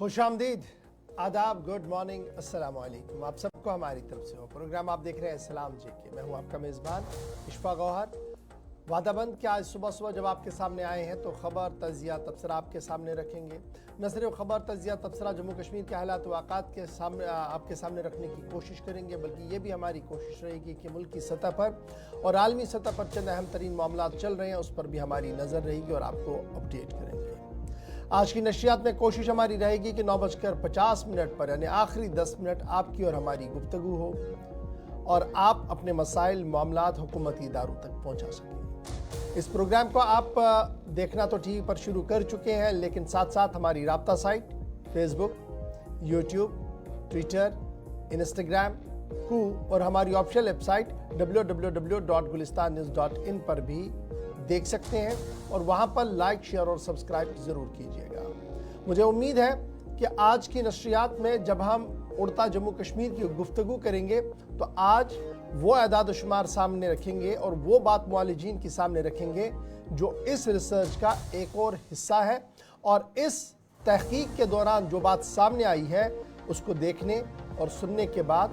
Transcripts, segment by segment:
खुशामदीद, आदाब, good morning, अस्सलाम वालेकुम। आप सबको हमारी तरफ से हो। प्रोग्राम आप देख रहे हैं सलाम जी के। मैं हूं आपका मेज़बान इशफा गौहर। वादाबंद कि आज सुबह सुबह जब आपके सामने आए हैं तो ख़बर, तज़िया, तबसरा आपके सामने रखेंगे। न सिर्फ ख़बर, तज़िया, तबसरा जम्मू कश्मीर के हालात वाक़ात के सामने आपके सामने रखने की कोशिश करेंगे, बल्कि ये भी हमारी कोशिश रहेगी कि मुल्क की सतह पर और आलमी सतह पर चंद अहम तरीन मामला चल रहे हैं, उस पर भी हमारी नज़र रहेगी और आपको अपडेट करेंगे। आज की नशियात में कोशिश हमारी रहेगी कि 9:50 पर यानी आखिरी 10 मिनट आपकी और हमारी गुफ्तगू हो और आप अपने मसाइल, मामलात हुकूमती इदारों तक पहुंचा सकें। इस प्रोग्राम को आप देखना तो टीवी पर शुरू कर चुके हैं, लेकिन साथ साथ हमारी राब्ता site, Facebook, YouTube, Twitter, Instagram को और हमारी ऑफिशियल वेबसाइट www.gulistannews.in पर भी देख सकते हैं और वहां पर लाइक, शेयर और सब्सक्राइब ज़रूर कीजिएगा। मुझे उम्मीद है कि आज की नशरियात में जब हम उड़ता जम्मू कश्मीर की गुफ्तगू करेंगे तो आज वो अदाद शुमार सामने रखेंगे और वो बात मुआलिजीन के सामने रखेंगे जो इस रिसर्च का एक और हिस्सा है, और इस तहकीक के दौरान जो बात सामने आई है उसको देखने और सुनने के बाद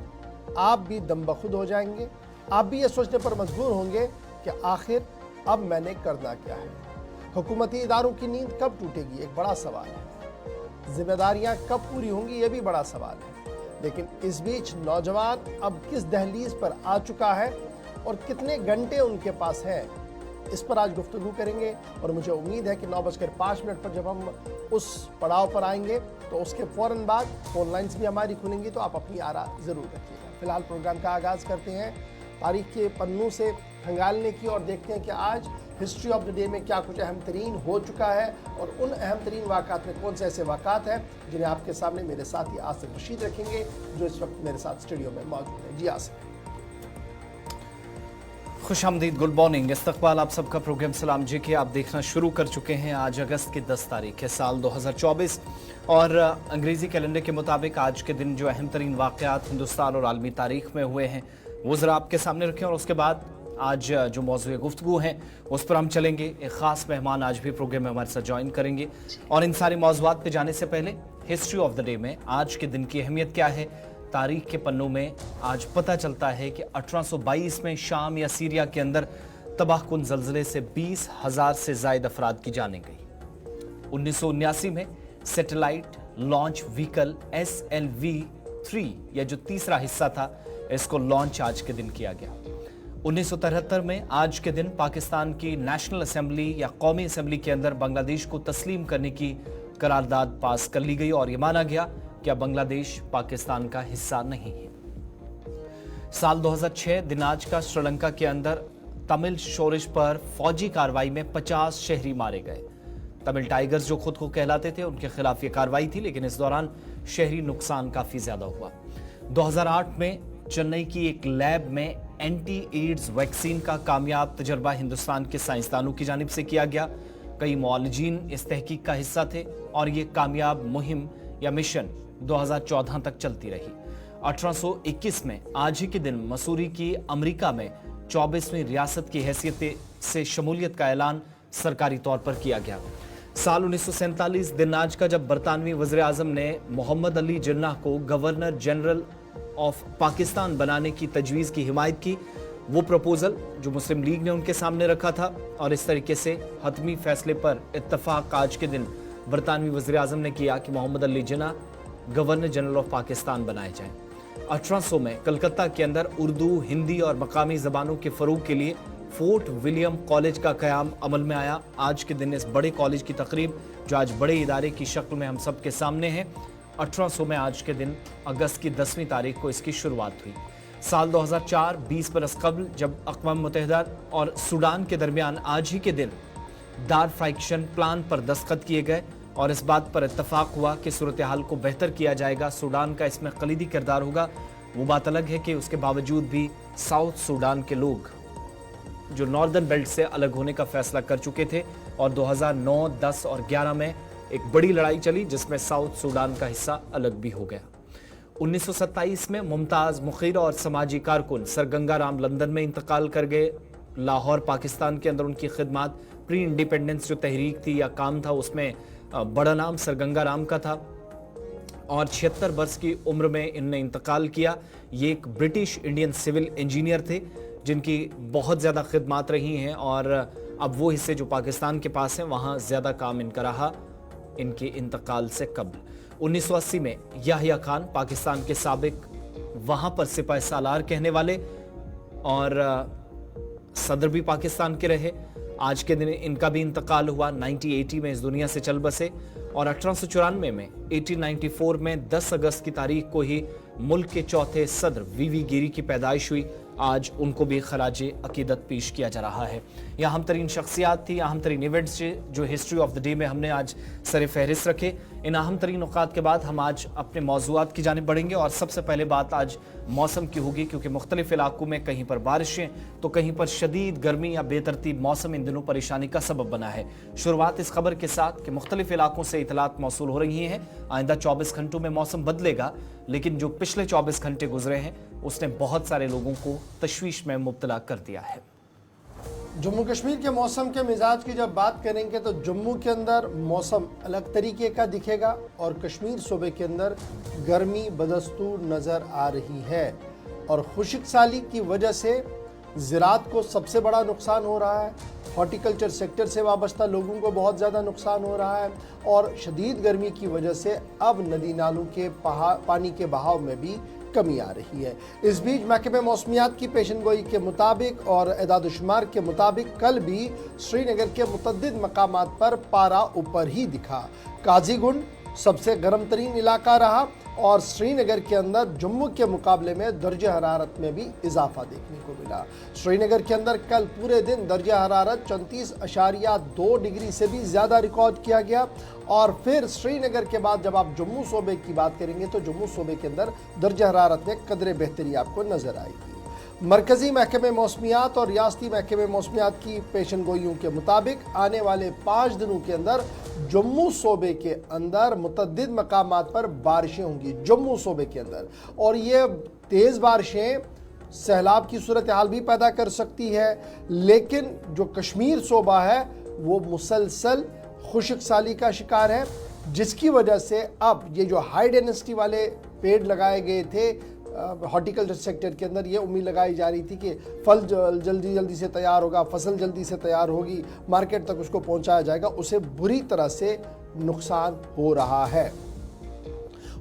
आप भी दम बखुद हो जाएंगे। आप भी ये सोचने पर मजबूर होंगे कि आखिर अब मैंने करना क्या है। हुकूमती इदारों की नींद कब टूटेगी, एक बड़ा सवाल है। जिम्मेदारियां कब पूरी होंगी, ये भी बड़ा सवाल है। लेकिन इस बीच नौजवान अब किस दहलीज पर आ चुका है और कितने घंटे उनके पास हैं, इस पर आज गुफ्तगू करेंगे। और मुझे उम्मीद है कि 9:05 पर जब हम उस पड़ाव पर आएंगे तो उसके फ़ौरन बाद फ़ोन लाइन्स भी हमारी खुलेंगी, तो आप अपनी आरा ज़रूर रखिएगा। फ़िलहाल प्रोग्राम का आगाज़ करते हैं तारीख के पन्नों से खंगालने की और देखते हैं कि आज हिस्ट्री ऑफ द डे में क्या कुछ अहम तरीन हो चुका है और उन अहम तरीन वाक़ात में कौन से ऐसे वाक़ात हैं जिन्हें आपके सामने मेरे साथी आसिफ रशीद रखेंगे, जो इस वक्त मेरे साथ स्टूडियो में मौजूद है। जी आसिफ। खुशामदीद, गुड मॉर्निंग, इस्तकबाल आप सबका। प्रोग्राम सलाम जी के आप देखना शुरू कर चुके हैं। आज अगस्त की 10 तारीख है, साल 2024 और अंग्रेज़ी कैलेंडर के मुताबिक आज के दिन जो अहम तरीन वाक़यात हिंदुस्तान और आलमी तारीख में हुए हैं वो ज़रा आपके सामने रखें और उसके बाद आज जो मौज़ूए गुफ्तगू हैं उस पर हम चलेंगे। एक ख़ास मेहमान आज भी प्रोग्राम में हमारे साथ ज्वाइन करेंगे और इन सारे मौज़ूआत पे जाने से पहले हिस्ट्री ऑफ द डे में आज के दिन की अहमियत क्या है। तारीख के पन्नों में आज पता चलता है कि 1822 में शाम या सीरिया के अंदर तबाहकुन ज़ल्ज़ले से 20,000 से ज़ायद अफराद की जानें गई। 1979 में सैटेलाइट लॉन्च व्हीकल SLV-3 या जो तीसरा हिस्सा था इसको लॉन्च आज के दिन किया गया। 1973 में आज के दिन पाकिस्तान की नेशनल असेंबली या कौमी असेंबली के अंदर बांग्लादेश को तस्लीम करने की करारदाद पास कर ली गई और यह माना गया कि अब बांग्लादेश पाकिस्तान का हिस्सा नहीं है। साल 2006 दिन आज का श्रीलंका के अंदर तमिल शोरिश पर फौजी कार्रवाई में 50 शहरी मारे गए। तमिल टाइगर्स जो खुद को कहलाते थे उनके खिलाफ यह कार्रवाई थी, लेकिन इस दौरान शहरी नुकसान काफी ज्यादा हुआ। 2008 में चेन्नई की एक लैब में एंटी एड्स वैक्सीन का कामयाब तजर्बा हिंदुस्तान के साइंसदानों की जानिब से किया गया। कई मुआलिजीन इस तहकीक का हिस्सा थे और ये कामयाब मुहिम या मिशन 2014 तक चलती रही। 1821 में आज ही के दिन मसूरी की अमेरिका में 24वीं रियासत की हैसियत से शमूलियत का ऐलान सरकारी तौर पर किया गया। साल 1947 दिन आज का जब बरतानवी वज़ीर आज़म ने मोहम्मद अली जिन्नाह को गवर्नर जनरल ऑफ पाकिस्तान बनाने की तजवीज़ की हिमायत की, वो प्रपोजल जो मुस्लिम लीग ने उनके सामने रखा था, और इस तरीके से हतमी फैसले पर इत्तफाक आज के दिन बरतानवी वज़ीर आज़म ने किया कि Mohammad Ali Jinnah governor general of Pakistan बनाए जाएं। 1800 में कलकत्ता के अंदर उर्दू, हिंदी और मकामी ज़बानों के फ़रोग के लिए फोर्ट विलियम कॉलेज का क़याम अमल में आया। आज के दिन इस बड़े कॉलेज की तकरीब जो आज बड़े इदारे की शक्ल में हम सब के सामने है, 1800 में आज के दिन अगस्त की 10वीं तारीख को इसकी शुरुआत हुई। साल 2004 20 बरस कबल जब अक़वाम मुत्तहिदा और सूडान के दरमियान आज ही के दिन दारफ़ाइक्शन प्लान पर दस्तखत किए गए और इस बात पर इत्तफाक हुआ कि सूरत हाल को बेहतर किया जाएगा, सूडान का इसमें कलीदी किरदार होगा। वो बात अलग है कि उसके बावजूद भी साउथ सूडान के लोग जो नॉर्दर्न बेल्ट से अलग होने का फैसला कर चुके थे और 2009, 10 और 11 में एक बड़ी लड़ाई चली जिसमें साउथ सूडान का हिस्सा अलग भी हो गया। 1927 में मुमताज़ मुखीर और समाजी कारकुन सर गंगा राम लंदन में इंतकाल कर गए। लाहौर पाकिस्तान के अंदर उनकी खिदमात प्री इंडिपेंडेंस जो तहरीक थी या काम था उसमें बड़ा नाम सर गंगा राम का था। और 76 वर्ष की उम्र में इनने इंतकाल किया। ये एक ब्रिटिश इंडियन सिविल इंजीनियर थे जिनकी बहुत ज़्यादा खिदमत रही हैं और अब वो हिस्से जो पाकिस्तान के पास हैं वहाँ ज़्यादा काम इनका रहा इनके इंतकाल से कबल। 1980 में याहिया खान पाकिस्तान के साबिक वहाँ पर सिपाही सालार कहने वाले और सदर भी पाकिस्तान के रहे। आज के दिन इनका भी इंतकाल हुआ। 1980 में इस दुनिया से चल बसे और 1894 में 1894 में 10 अगस्त की तारीख को ही मुल्क के चौथे सदर वीवी गिरी की पैदाइश हुई। आज उनको भी खराजे अकीदत पेश किया जा रहा है। यह अहम तरीन शख्सियात थी, अहम तरीन इवेंट्स जो हिस्ट्री ऑफ द डे में हमने आज सर फहरिस्त रखे। इन अहम तरीन औकात के बाद हम आज अपने मौजूआत की जानिब बढ़ेंगे और सबसे पहले बात आज मौसम की होगी, क्योंकि मुख्तलिफ इलाकों में कहीं पर बारिशें तो कहीं पर शदीद गर्मी या बेतरतीब मौसम इन दिनों परेशानी का सबब बना है। शुरुआत इस खबर के साथ कि मुख्तलिफ इलाकों से इतलात मौसूल हो रही हैं। आइंदा 24 घंटों में मौसम बदलेगा, लेकिन जो पिछले 24 घंटे गुजरे हैं उसने बहुत सारे लोगों को तशवीश में मुब्तला कर दिया है। जम्मू कश्मीर के मौसम के मिजाज की जब बात करेंगे तो जम्मू के अंदर मौसम अलग तरीके का दिखेगा और कश्मीर सूबे के अंदर गर्मी बदस्तूर नज़र आ रही है और खुश्क साली की वजह से ज़राअत को सबसे बड़ा नुकसान हो रहा है। हॉर्टिकल्चर सेक्टर से वाबस्ता लोगों को बहुत ज़्यादा नुकसान हो रहा है और शदीद गर्मी की वजह से अब नदी नालों के पानी के बहाव में भी कमी आ रही है। इस बीच महकमे मौसमियात की पेशनगोई के मुताबिक और एदाद-ओ-शुमार के मुताबिक कल भी श्रीनगर के मुतअद्दिद मकामात पर पारा ऊपर ही दिखा। काजीगुंड सबसे गर्म तरीन इलाका रहा और श्रीनगर के अंदर जम्मू के मुकाबले में दर्जे हरारत में भी इजाफा देखने को मिला। श्रीनगर के अंदर कल पूरे दिन दर्जे हरारत 34.2 डिग्री से भी ज़्यादा रिकॉर्ड किया गया और फिर श्रीनगर के बाद जब आप जम्मू सूबे की बात करेंगे तो जम्मू सूबे के अंदर दर्जे हरारत में कदरे बेहतरी आपको नज़र आएगी। मरकज़ी महकमे मौसमियात और रियासती महकमे मौसमियात की पेशनगोइयों के मुताबिक आने वाले 5 दिनों के अंदर जम्मू सूबे के अंदर मुतअद्दिद मकामात पर बारिशें होंगी जम्मू सूबे के अंदर और ये तेज़ बारिशें सैलाब की सूरत हाल भी पैदा कर सकती है। लेकिन जो कश्मीर सूबा है वो मुसलसल खुश्क साली का शिकार है, जिसकी वजह से अब ये जो हाई डेंसिटी वाले पेड़ लगाए गए थे हॉर्टिकल्चर सेक्टर के अंदर, ये उम्मीद लगाई जा रही थी कि फल जल्दी से तैयार होगा, फसल जल्दी से तैयार होगी, मार्केट तक उसको पहुंचाया जाएगा, उसे बुरी तरह से नुकसान हो रहा है।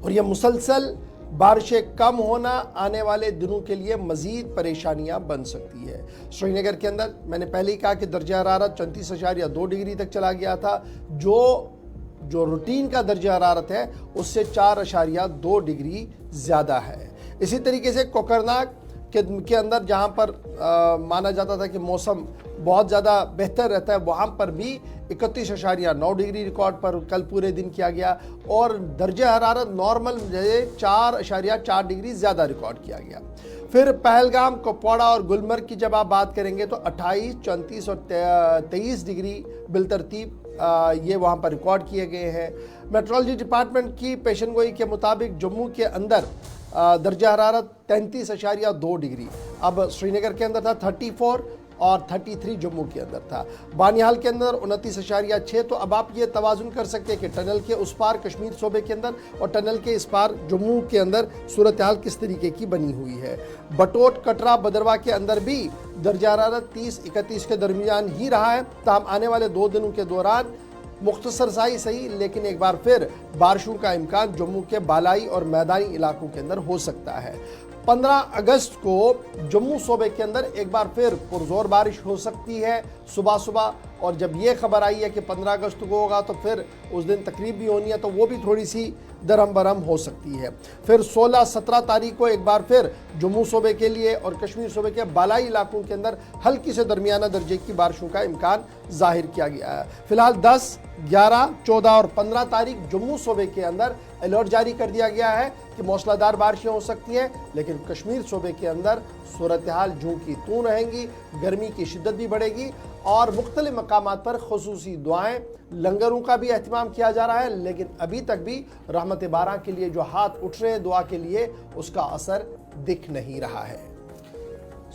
और ये मुसलसल बारिशें कम होना आने वाले दिनों के लिए मज़ीद परेशानियां बन सकती है। श्रीनगर के अंदर मैंने पहले ही कहा कि दर्जा हरारत 34.2 डिग्री तक चला गया था, जो रूटीन का दर्जा हरारत है उससे 4.2 डिग्री ज़्यादा है। इसी तरीके से कोकरनाग के अंदर जहां पर माना जाता था कि मौसम बहुत ज़्यादा बेहतर रहता है, वहां पर भी 31.9 डिग्री रिकॉर्ड पर कल पूरे दिन किया गया और दर्जा हरारत नॉर्मल 4.4 डिग्री ज़्यादा रिकॉर्ड किया गया। फिर पहलगाम, कुपवाड़ा और गुलमर्ग की जब आप बात करेंगे तो 28, 34 और 23 डिग्री बिलतरतीब ये वहाँ पर रिकॉर्ड किए गए हैं। मेट्रोलॉजी डिपार्टमेंट की पेशनगोई के मुताबिक जम्मू के अंदर दर्जा हरारत 33.2 डिग्री अब श्रीनगर के अंदर था, 34 और 33 जम्मू के अंदर था। बानिहाल के अंदर 29.6। तो अब आप ये तवाजुन कर सकते हैं कि टनल के उस पार कश्मीर सूबे के अंदर और टनल के इस पार जम्मू के अंदर सूरत हाल किस तरीके की बनी हुई है। बटोट, कटरा, बदरवा के अंदर भी दर्जा हरारत 30-31 के दरमियान ही रहा है। ताहम आने वाले 2 दिनों के दौरान मुख्तसर सही लेकिन एक बार फिर बारिशों का इम्कान जम्मू के बालाई और मैदानी इलाकों के अंदर हो सकता है। 15 अगस्त को जम्मू सूबे के अंदर एक बार फिर पुरजोर बारिश हो सकती है सुबह, और जब ये खबर आई है कि 15 अगस्त को होगा तो फिर उस दिन तकरीब भी होनी है, तो वो भी थोड़ी सी दरम बरम हो सकती है। फिर 16-17 तारीख को एक बार फिर जम्मू सूबे के लिए और कश्मीर सूबे के बालाई इलाकों के अंदर हल्की से दरमियाना दर्जे की बारिशों का इम्कान जाहिर किया गया है। फिलहाल 10, 11, 14 और 15 तारीख जम्मू सूबे के अंदर अलर्ट जारी कर दिया गया है कि मौसलाधार बारिशें हो सकती हैं, लेकिन कश्मीर सूबे के अंदर सूरत हाल जूं की तूं रहेंगी, गर्मी की शिद्दत भी बढ़ेगी और मुख्तलिफ मकामात पर खुसूसी दुआएं, लंगरों का भी एहतमाम किया जा रहा है। लेकिन अभी तक भी रहमत बारा के लिए जो हाथ उठ रहे हैं दुआ के लिए, उसका असर दिख नहीं रहा है।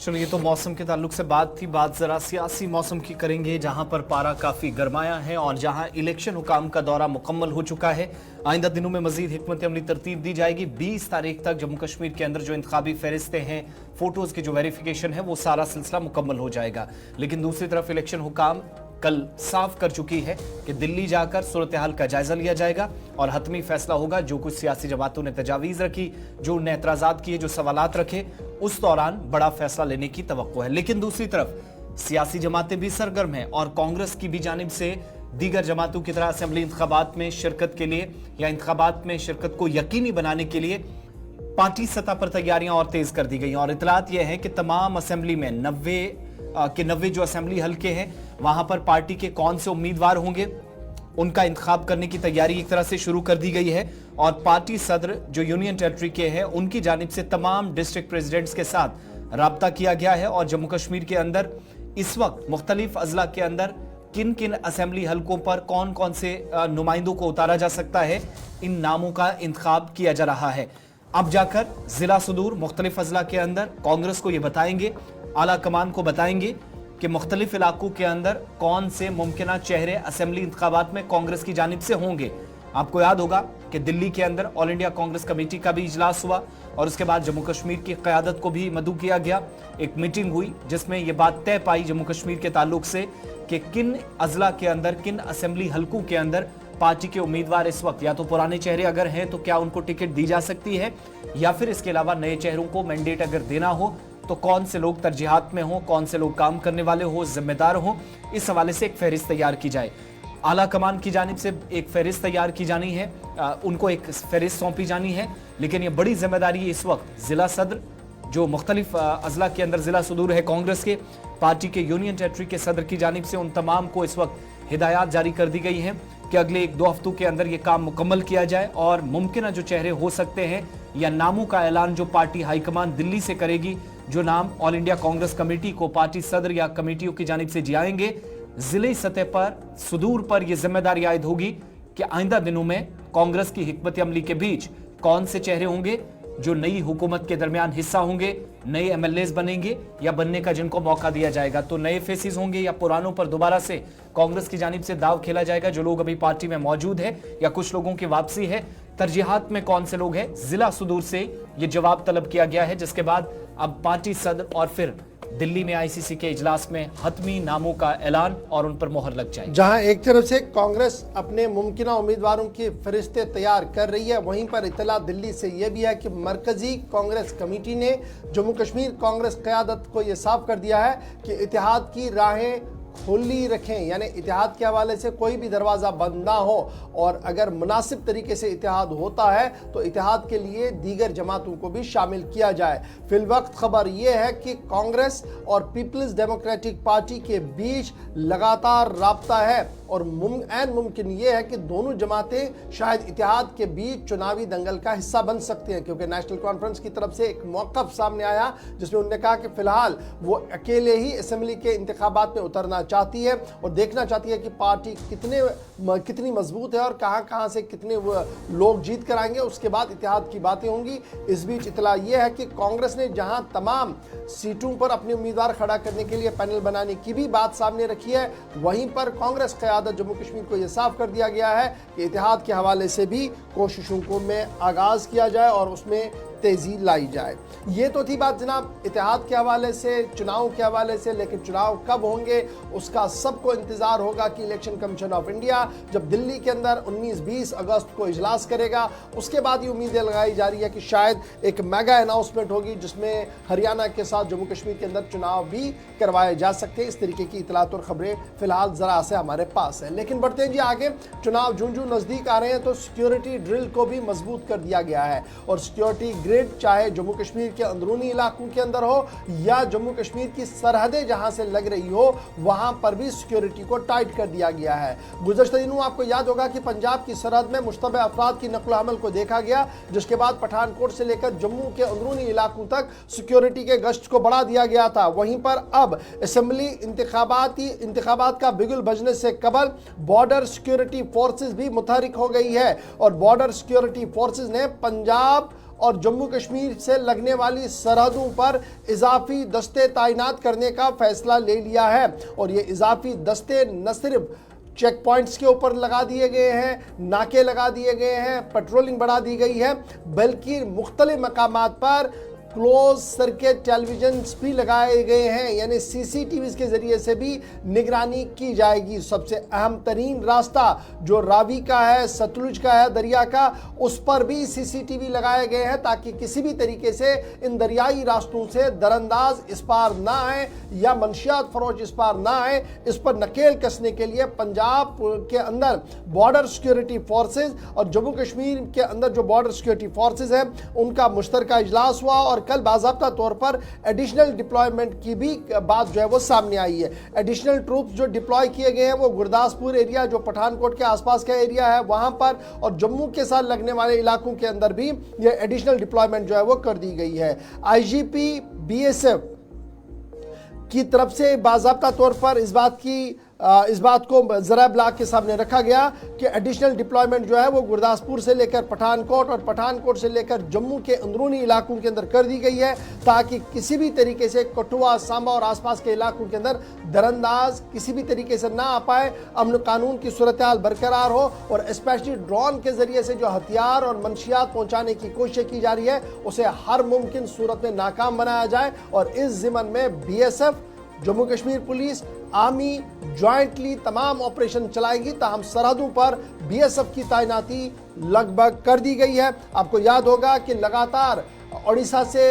चलिए, तो मौसम के ताल्लुक से बात थी। बात जरा सियासी मौसम की करेंगे, जहां पर पारा काफी गरमाया है और जहां इलेक्शन हुकाम का दौरा मुकम्मल हो चुका है। आइंदा दिनों में मजीद हिकमत अमली तरतीब दी जाएगी। 20 तारीख तक जम्मू कश्मीर के अंदर जो इंतखाबी फहरिस्तें हैं, फोटोज की जो वेरिफिकेशन है, वो सारा सिलसिला मुकम्मल हो जाएगा। लेकिन दूसरी तरफ इलेक्शन हुकाम कल साफ कर चुकी है कि दिल्ली जाकर सूरत हाल का जायजा लिया जाएगा और हतमी फैसला होगा। जो कुछ सियासी जमातों ने तजावीज रखी, जो उन्हें एतराजात किए, जो सवालात रखे, उस दौरान बड़ा फैसला लेने की तवक्को है। लेकिन दूसरी तरफ सियासी जमातें भी सरगर्म हैं और कांग्रेस की भी जानिब से दीगर जमातों की तरह असेंबली इंतखाबात में शिरकत के लिए या इंतखाबात में शिरकत को यकीनी बनाने के लिए पार्टी सतह पर तैयारियां और तेज कर दी गई। और इतलात यह है कि तमाम असेंबली में 90 जो असेंबली हल्के हैं, वहां पर पार्टी के कौन से उम्मीदवार होंगे, उनका इंतखाब करने की तैयारी एक तरह से शुरू कर दी गई है। और पार्टी सदर जो यूनियन टेरिटरी के हैं, उनकी जानिब से तमाम डिस्ट्रिक्ट प्रेसिडेंट्स के साथ राब्ता किया गया है। और जम्मू कश्मीर के अंदर इस वक्त मुख्तलिफ अजला के अंदर किन किन असेंबली हल्कों पर कौन कौन से नुमाइंदों को उतारा जा सकता है, इन नामों का इंतखाब किया जा रहा है। अब जाकर जिला सुदूर मुख्तलिफ अजला के अंदर कांग्रेस को यह बताएंगे, आला कमान को बताएंगे कि मुख्तलिफ इलाकों के अंदर कौन से मुमकिना चेहरे असेंबली इंतखाबात में कांग्रेस की जानिब से होंगे। आपको याद होगा कि दिल्ली के अंदर ऑल इंडिया कांग्रेस कमेटी का भी इजलास हुआ और उसके बाद जम्मू कश्मीर की क़यादत को भी मदऊ किया गया। एक मीटिंग हुई जिसमें यह बात तय पाई जम्मू कश्मीर के ताल्लुक से कि किन अजला के अंदर, किन असेंबली हल्कों के अंदर पार्टी के उम्मीदवार इस वक्त या तो पुराने चेहरे अगर हैं तो क्या उनको टिकट दी जा सकती है, या फिर इसके अलावा नए चेहरों को मैंडेट अगर देना हो तो कौन से लोग तरजीहात में हो, कौन से लोग काम करने वाले हो, जिम्मेदार हो। इस हवाले से एक फहरिस्त तैयार की जाए। आला कमान की जानिब से एक फहरिस्त तैयार की जानी है, उनको एक फहरिस्त सौंपी जानी है। लेकिन ये बड़ी जिम्मेदारी इस वक्त जिला सदर, जो मुख्तलिफ अजला के अंदर जिला सुदूर है कांग्रेस के, पार्टी के यूनियन टेरिटरी के सदर की जानिब से उन तमाम को इस वक्त हिदायत जारी कर दी गई हैं कि अगले 1-2 हफ्तों के अंदर ये काम मुकम्मल किया जाए और मुमकिन जो चेहरे हो सकते हैं या नामों का ऐलान जो पार्टी हाईकमान दिल्ली से करेगी, जो नाम ऑल इंडिया कांग्रेस कमेटी को पार्टी सदर या कमेटियों की जानिब से जाएंगे, जिले सतह पर सुदूर पर यह जिम्मेदारी आयद होगी कि आइंदा दिनों में कांग्रेस की हिकमत अमली के बीच कौन से चेहरे होंगे जो नई हुकूमत के दरमियान हिस्सा होंगे, नए एमएलएस बनेंगे या बनने का जिनको मौका दिया जाएगा। तो नए फेसेस होंगे या पुरानों पर दोबारा से कांग्रेस की जानिब से दाव खेला जाएगा, जो लोग अभी पार्टी में मौजूद है या कुछ लोगों की वापसी है। तरजीहात में कौन से लोग हैं, जिला सुदूर से ये जवाब तलब किया गया है, जिसके बाद अब पार्टी सदर और फिर दिल्ली में आईसीसी के इजलास में हतमी नामों का ऐलान और उन पर मोहर लग जाएगी। जहां एक तरफ से कांग्रेस अपने मुमकिना उम्मीदवारों की फरिश्ते तैयार कर रही है, वहीं पर इतला दिल्ली से यह भी है कि मरकजी कांग्रेस कमेटी ने जम्मू कश्मीर कांग्रेस क़यादत को यह साफ कर दिया है कि इत्तेहाद की राहें खुली रखें, यानी इत्तेहाद के हवाले से कोई भी दरवाज़ा बंद ना हो और अगर मुनासिब तरीके से इत्तेहाद होता है तो इत्तेहाद के लिए दीगर जमातों को भी शामिल किया जाए। फिलवक्त खबर यह है कि कांग्रेस और पीपल्स डेमोक्रेटिक पार्टी के बीच लगातार राब्ता है और ऐन मुमकिन ये है कि दोनों जमातें शायद इत्तेहाद के बीच चुनावी दंगल का हिस्सा बन सकते हैं, क्योंकि नेशनल कॉन्फ्रेंस की तरफ से एक मौक़िफ़ सामने आया जिसमें उन्होंने कहा कि फ़िलहाल वो अकेले ही असेंबली के इंतखाबात में उतरना चाहती है और देखना चाहती है कि पार्टी कितनी मजबूत है और कहां से कितने लोग जीत कर आएंगे, उसके बाद इत्तेहाद की बातें होंगी। इस बीच इतला यह है कि कांग्रेस ने जहां तमाम सीटों पर अपने उम्मीदवार खड़ा करने के लिए पैनल बनाने की भी बात सामने रखी है, वहीं पर कांग्रेस क़यादत जम्मू कश्मीर को यह साफ कर दिया गया है कि इत्तेहाद के हवाले से भी कोशिशों को में आगाज़ किया जाए और उसमें तेज़ी लाई जाए। ये तो थी बात जनाब इत्तेहाद के हवाले से, चुनाव के हवाले से, लेकिन चुनाव कब होंगे उसका सबको इंतज़ार होगा कि इलेक्शन कमीशन ऑफ इंडिया जब दिल्ली के अंदर 19-20 अगस्त को इजलास करेगा, उसके बाद ये उम्मीदें लगाई जा रही है कि शायद एक मेगा अनाउंसमेंट होगी जिसमें हरियाणा के साथ जम्मू कश्मीर के अंदर चुनाव भी करवाए जा सकते हैं। इस तरीके की इतलात और खबरें फिलहाल ज़रा से हमारे पास है, लेकिन बढ़ते हैं जी आगे। चुनाव जूं जूं नज़दीक आ रहे हैं तो सिक्योरिटी ड्रिल को भी मजबूत कर दिया गया है और सिक्योरिटी ग्रिड चाहे जम्मू कश्मीर के अंदरूनी इलाकों के अंदर हो या जम्मू कश्मीर की सरहदें जहां से लग रही हो, वहां पर भी सिक्योरिटी को टाइट कर दिया गया है। गुज़श्ता दिनों आपको याद होगा कि पंजाब की सरहद में मुश्तबे अफराद की नकल हमल को देखा गया, जिसके बाद पठानकोट से लेकर जम्मू के अंदरूनी इलाकों तक सिक्योरिटी के गश्त को बढ़ा दिया गया था। वहीं पर अब असेंबली इंतखाबात का बिगुल बजने से कबल बॉर्डर सिक्योरिटी फोर्सेज भी मुतहरिक हो गई है और बॉर्डर सिक्योरिटी फोर्सेज ने पंजाब और जम्मू कश्मीर से लगने वाली सरहदों पर इजाफी दस्ते तैनात करने का फैसला ले लिया है। और ये इजाफी दस्ते न सिर्फ चेक पॉइंट्स के ऊपर लगा दिए गए हैं, नाके लगा दिए गए हैं, पेट्रोलिंग बढ़ा दी गई है, बल्कि मुख्तलिफ मकामात पर क्लोज सर्किट टेलीविजन भी लगाए गए हैं, यानी सीसीटीवी के जरिए से भी निगरानी की जाएगी। सबसे अहम तरीन रास्ता जो रावी का है, सतलुज का है, दरिया का, उस पर भी सीसीटीवी लगाए गए हैं ताकि किसी भी तरीके से इन दरियाई रास्तों से दरअंदाज इस पार ना आए या मंशियात फरोश इस पार ना आए। इस पर नकेल कसने के लिए पंजाब के अंदर बॉर्डर सिक्योरिटी फोर्सेज और जम्मू कश्मीर के अंदर जो बॉर्डर सिक्योरिटी फोर्सेज हैं उनका मुश्तरका इजलास हुआ और कल बाज़ाब्ता तौर पर एडिशनल डिप्लॉयमेंट की भी बात जो है वो सामने आई है। एडिशनल ट्रूप्स जो डिप्लॉय किए गए हैं वो गुरदासपुर एरिया जो पठानकोट के आसपास का एरिया है वहां पर और जम्मू के साथ लगने वाले इलाकों के अंदर भी ये एडिशनल डिप्लॉयमेंट जो है वो कर दी गई है। आईजीपी बीएसएफ की तरफ से बाज़ाब्ता तौर पर इस बात को ज़रा ब्लॉक के सामने रखा गया कि एडिशनल डिप्लॉयमेंट जो है वो गुरदासपुर से लेकर पठानकोट और पठानकोट से लेकर जम्मू के अंदरूनी इलाकों के अंदर कर दी गई है ताकि किसी भी तरीके से कठुआ, सांबा और आसपास के इलाकों के अंदर दरअंदाज किसी भी तरीके से ना आ पाए, अमन कानून की सूरत हाल बरकरार हो और स्पेशली ड्रोन के जरिए से जो हथियार और मंशियात पहुँचाने की कोशिश की जा रही है उसे हर मुमकिन सूरत में नाकाम बनाया जाए। और इस ज़िमन में BSF, Jammu Kashmir police, army jointly तमाम ऑपरेशन चलाएगी। ताहम सरहदों पर बीएसएफ की तैनाती लगभग कर दी गई है। आपको याद होगा कि लगातार ओडिशा से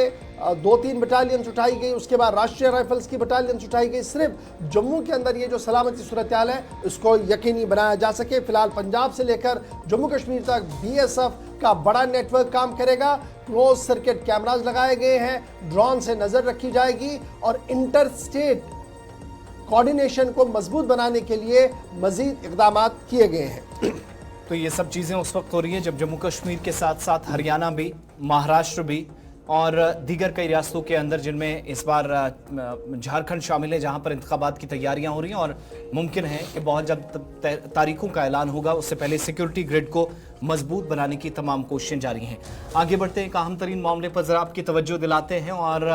2-3 बटालियंस उठाई गई, उसके बाद राष्ट्रीय राइफल्स की बटालियंस उठाई गई। सिर्फ जम्मू के अंदर ये जो सलामती सूरत हाल है इसको यकीनी बनाया जा सके। फिलहाल पंजाब से लेकर जम्मू कश्मीर तक बीएसएफ का बड़ा नेटवर्क काम करेगा। क्लोज सर्किट कैमरास लगाए गए हैं, ड्रोन से नजर रखी जाएगी और इंटर स्टेट कोऑर्डिनेशन को मजबूत बनाने के लिए मजीद इकदाम किए गए हैं। तो ये सब चीज़ें उस वक्त हो रही हैं जब जम्मू कश्मीर के साथ साथ हरियाणा भी, महाराष्ट्र भी और दीगर कई रियासतों के अंदर जिनमें इस बार झारखंड शामिल है जहां पर इंतखाबात की तैयारियां हो रही हैं और मुमकिन है कि बहुत जब तारीखों का ऐलान होगा उससे पहले सिक्योरिटी ग्रिड को मजबूत बनाने की तमाम कोशिशें जारी हैं। आगे बढ़ते हैं, एक अहम तरीन मामले पर ज़रा आपकी तवज्जो दिलाते हैं। और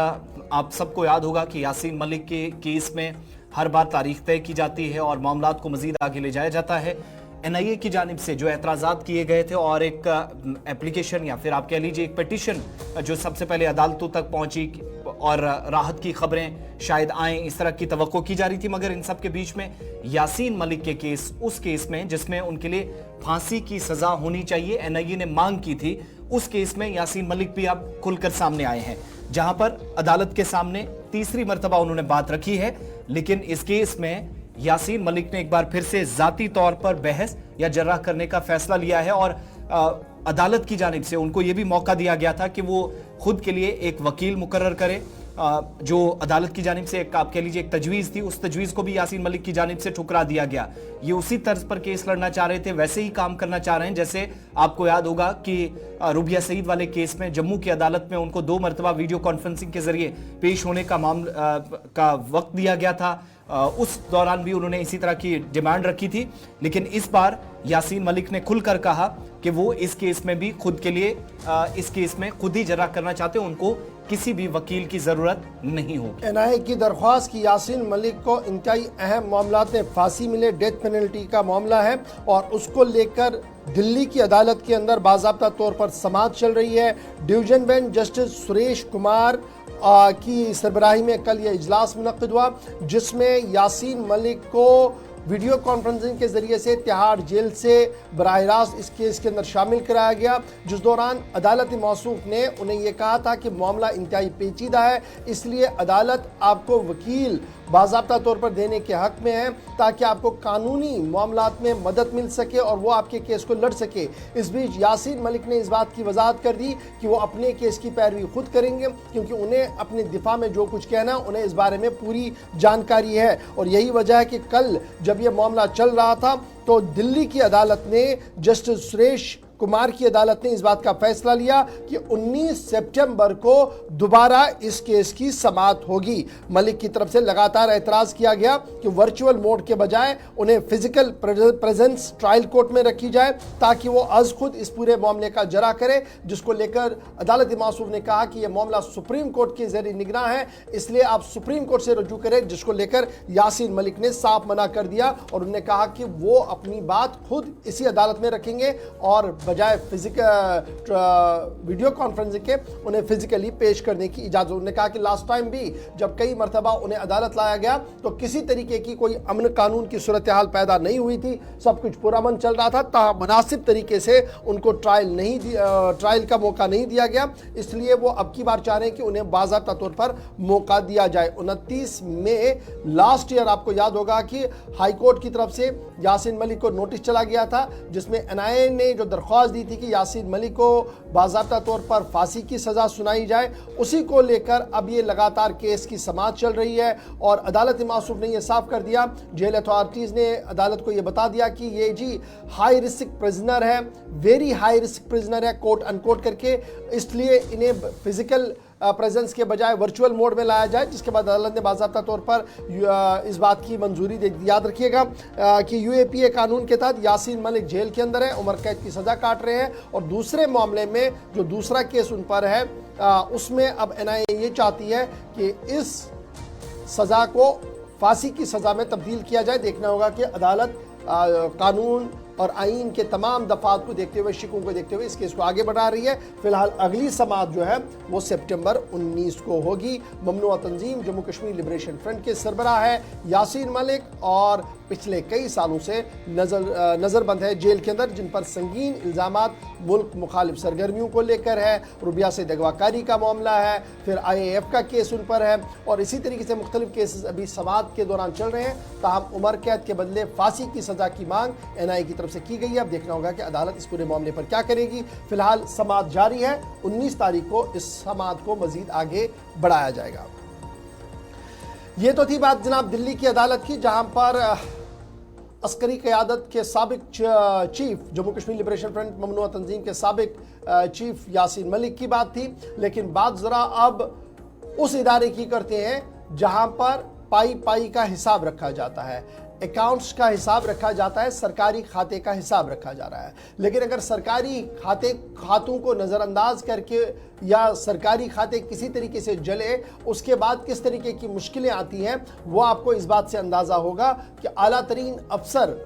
आप सबको याद होगा कि यासीन मलिक के केस में हर बार तारीख तय की जाती है और मामलात को मजीद आगे ले जाया जाता है। एनआईए की जानिब से जो एतराज़ात किए गए थे और एक एप्लीकेशन या फिर आप कह लीजिए एक पिटीशन जो सबसे पहले अदालतों तक पहुंची और राहत की खबरें शायद आएँ, इस तरह की तवक्को की जा रही थी। मगर इन सब के बीच में यासीन मलिक के केस, उस केस में जिसमें उनके लिए फांसी की सज़ा होनी चाहिए, एनआईए ने मांग की थी, उस केस में यासीन मलिक भी अब खुलकर सामने आए हैं जहां पर अदालत के सामने तीसरी मर्तबा उन्होंने बात रखी है। लेकिन इस केस में यासीन मलिक ने एक बार फिर से जाती तौर पर बहस या जर्रा करने का फैसला लिया है और अदालत की जानिब से उनको यह भी मौका दिया गया था कि वो खुद के लिए एक वकील मुकर्रर करे। जो अदालत की जानिब से आप कह लीजिए एक तजवीज़ थी, उस तजवीज़ को भी यासीन मलिक की जानिब से ठुकरा दिया गया। ये उसी तर्ज पर केस लड़ना चाह रहे थे, वैसे ही काम करना चाह रहे हैं जैसे आपको याद होगा कि रुबिया सईद वाले केस में जम्मू की अदालत में उनको 2 मरतबा वीडियो कॉन्फ्रेंसिंग के जरिए पेश होने का मामला का वक्त दिया गया था। उस दौरान भी उन्होंने इसी तरह की डिमांड रखी थी। लेकिन इस बार यासीन मलिक ने खुलकर कहा कि वो इस केस में भी खुद के लिए इस केस में खुद ही जर्रा करना चाहते हैं, उनको किसी भी वकील की जरूरत नहीं होगी। एनआईए की दरख्वास्त की यासीन मलिक को इंतहाई अहम मामलात में फांसी मिले, डेथ पेनल्टी का मामला है और उसको लेकर दिल्ली की अदालत के अंदर बाज़ाब्ता तौर पर समाअत चल रही है। Division bench justice Suresh Kumar की सरबराही में कल यह इजलास मुनक्किद हुआ जिसमें यासीन मलिक को वीडियो कॉन्फ्रेंसिंग के जरिए से तिहाड़ जेल से बराह रास्त इस केस के अंदर शामिल कराया गया, जिस दौरान अदालत मौसूफ ने उन्हें यह कहा था कि मामला इंतहाई पेचीदा है, इसलिए अदालत आपको वकील बाज़ाब्ता तौर पर देने के हक में है ताकि आपको कानूनी मामलात में मदद मिल सके और वो आपके केस को लड़ सके। इस बीच यासीन मलिक ने इस बात की वजाहत कर दी कि वो अपने केस की पैरवी खुद करेंगे क्योंकि उन्हें अपने दिफा में जो कुछ कहना उन्हें इस बारे में पूरी जानकारी है। और यही वजह है कि कल जब ये मामला चल रहा था तो दिल्ली की अदालत ने जस्टिस सुरेश कुमार की अदालत ने इस बात का फैसला लिया कि 19 सितंबर को दोबारा इस केस की समाअत होगी। मलिक की तरफ से लगातार एतराज किया गया कि वर्चुअल मोड के बजाय उन्हें फिजिकल प्रेजेंस ट्रायल कोर्ट में रखी जाए ताकि वो अज खुद इस पूरे मामले का जरा करे, जिसको लेकर अदालत मासूम ने कहा कि यह मामला सुप्रीम कोर्ट के ज़ेर निगरान है, इसलिए आप सुप्रीम कोर्ट से रुजू करें, जिसको लेकर यासीन मलिक ने साफ मना कर दिया और उन्होंने कहा कि वो अपनी बात खुद इसी अदालत में रखेंगे और बजाय वीडियो कॉन्फ्रेंसिंग के उन्हें फिजिकली पेश करने की इजाजत। उन्होंने कहा कि लास्ट टाइम भी जब कई मरतबा उन्हें अदालत लाया गया तो किसी तरीके की कोई अमन कानून की सूरत हाल पैदा नहीं हुई थी, सब कुछ पुरअमन चल रहा था, ताहम मुनासिब तरीके से उनको ट्रायल का मौका नहीं दिया गया, इसलिए वो अब की बार चाह रहे हैं कि उन्हें बाज़ाब्ता तौर पर मौका दिया जाए। 29 मई लास्ट ईयर आपको याद होगा कि हाई कोर्ट की तरफ से यासीन मलिक को नोटिस चला गया था, जिसमें एनआईए ने जो दरख्वास्त दी थी कि यासीन मलिक को बाज़ाब्ता तौर पर फांसी की सज़ा सुनाई जाए, उसी को लेकर अब ये लगातार केस की समाअत चल रही है और अदालत मासूम ने यह साफ कर दिया, जेल अथॉरिटीज़ ने अदालत को यह बता दिया कि ये जी हाई रिस्क प्रिजनर है, वेरी हाई रिस्क प्रिजनर है, कोट अनकोट करके, इसलिए इन्हें फिजिकल प्रेजेंस के बजाय वर्चुअल मोड में लाया जाए, जिसके बाद अदालत ने बाज़ाब्ता तौर पर इस बात की मंजूरी दे दी। याद रखिएगा कि यूएपीए कानून के तहत यासीन मलिक जेल के अंदर है, उम्र कैद की सज़ा काट रहे हैं और दूसरे मामले में जो दूसरा केस उन पर है उसमें अब एनआईए ये चाहती है कि इस सज़ा को फांसी की सज़ा में तब्दील किया जाए। देखना होगा कि अदालत कानून और आईन के तमाम दफात को देखते हुए, शिकों को देखते हुए इस केस को आगे बढ़ा रही है। फिलहाल अगली समाअत जो है वो सितंबर 19 को होगी। ममनुआ तंजीम जम्मू कश्मीर लिबरेशन फ्रंट के सरबराह है यासीन मलिक और पिछले कई सालों से नज़रबंद है जेल के अंदर, जिन पर संगीन इल्ज़ामात मुल्क मुखालिफ सरगर्मियों को लेकर है, रुबिया से अगवाकारी का मामला है, फिर IAF का केस उन पर है और इसी तरीके से मुख्तलिफ केसेस अभी समाअत के दौरान चल रहे हैं। ताहम उम्र कैद के बदले फांसी की सज़ा की मांग एनआईए की तरफ से की गई है। अब देखना होगा कि अदालत इस पूरे मामले पर क्या करेगी। फिलहाल समाअत जारी है, 19 तारीख को इस समाअत को मजीद आगे बढ़ाया जाएगा। ये तो थी बात जनाब दिल्ली की अदालत की, जहां पर अस्करी क़यादत के साबिक chief Jammu Kashmir Liberation Front ममनुआ तंजीम के साबिक चीफ यासीन मलिक की बात थी। लेकिन बात ज़रा अब उस इदारे की करते हैं जहां पर पाई पाई का हिसाब रखा जाता है, अकाउंट्स का हिसाब रखा जाता है, सरकारी खाते का हिसाब रखा जा रहा है। लेकिन अगर सरकारी खातों को नज़रअंदाज करके या सरकारी खाते किसी तरीके से जले, उसके बाद किस तरीके की मुश्किलें आती हैं, वो आपको इस बात से अंदाज़ा होगा कि आला तरीन अफसर